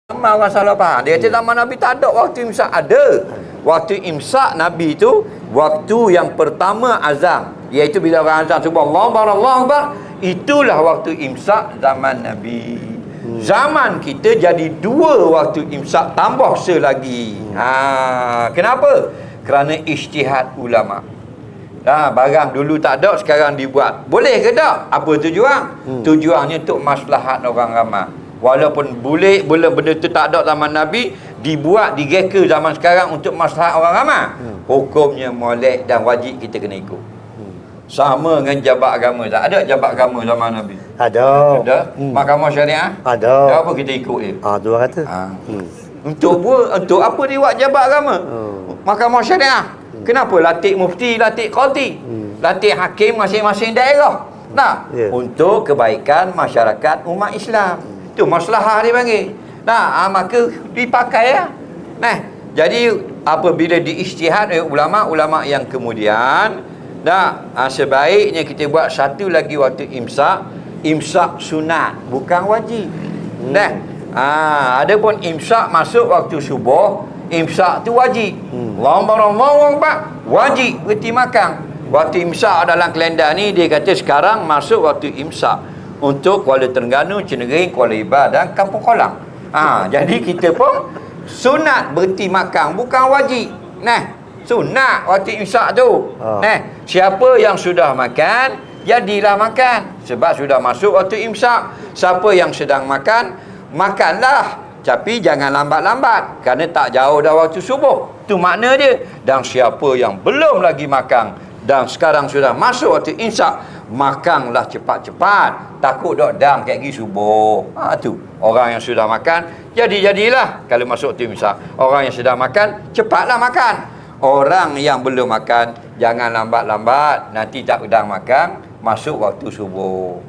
Orang salah faham. Dia kata zaman Nabi tak ada waktu imsak. Ada. Waktu imsak Nabi itu waktu yang pertama azan, iaitu bila orang azan sebut Allahu Akbar, itulah waktu imsak zaman Nabi. Zaman kita jadi dua waktu imsak tambah selagi. Kenapa? Kerana ijtihad ulama. Barang dulu tak ada, sekarang dibuat. Boleh ke tak? Apa tujuan? Tujuannya untuk maslahat orang ramai. Walaupun belum benda tu tak ada zaman Nabi, dibuat, digeka zaman sekarang untuk maslahat orang ramai. Hukumnya molek dan wajib kita kena ikut. Sama dengan jabat agama. Tak ada jabat agama zaman Nabi? Ada. Ada? Mahkamah syariah? Ada. Apa kita ikut dia? Tu orang kata. Untuk apa dia buat jabat agama? Mahkamah syariah. Kenapa? Latih mufti, latih qadi, latih hakim masing-masing daerah. Nah, untuk kebaikan masyarakat umat Islam. Itu maslahah dia panggil. Maka dipakai lah. Jadi apabila diijtihad oleh ulama-ulama yang kemudian, sebaiknya kita buat satu lagi waktu imsak. Imsak sunat, bukan wajib. Adapun imsak masuk waktu subuh, imsak tu wajib. Allahu Akbar, wajib berhenti makan. Waktu imsak dalam kalender ni dia kata sekarang masuk waktu imsak untuk Kuala Terengganu, Cenering, Kuala Ibar dan Kampung Kolam. Jadi kita pun sunat berhenti makan, bukan wajib. Sunat waktu imsak tu. Siapa yang sudah makan, jadilah makan. Sebab sudah masuk waktu imsak. Siapa yang sedang makan, makanlah. Tapi jangan lambat-lambat, kerana tak jauh dah waktu subuh. Itu makna dia. Dan siapa yang belum lagi makan dan sekarang sudah masuk waktu imsak, makanlah cepat-cepat. Takut dok dam kayak gini subuh. Tu orang yang sudah makan, jadilah kalau masuk waktu imsak. Orang yang sudah makan, cepatlah makan. Orang yang belum makan, jangan lambat-lambat, nanti tak sedang makan, masuk waktu subuh.